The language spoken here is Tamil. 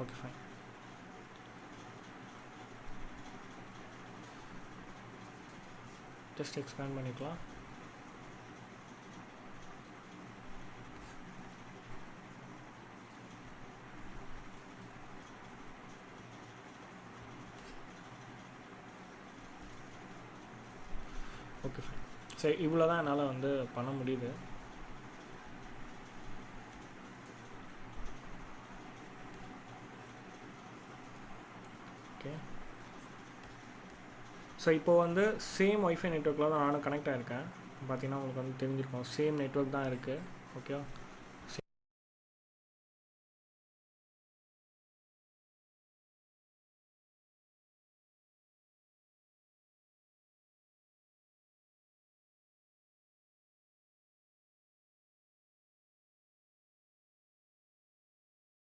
Okay fine. ஜஸ்ட் எக்ஸ்பேண்ட் பண்ணிக்கலாம். Okay fine. சரி, இவ்வளோ தான் என்னால் வந்து பண்ண முடியுது. ஓகே. ஸோ இப்போ வந்து சேம் ஒய்ஃபை நெட்ஒர்க்கில் தான் நானும் கனெக்ட் ஆகிருக்கேன். பார்த்தீங்கன்னா உங்களுக்கு வந்து தெரிஞ்சிருக்கும், சேம் நெட்ஒர்க் தான் இருக்குது. ஓகே.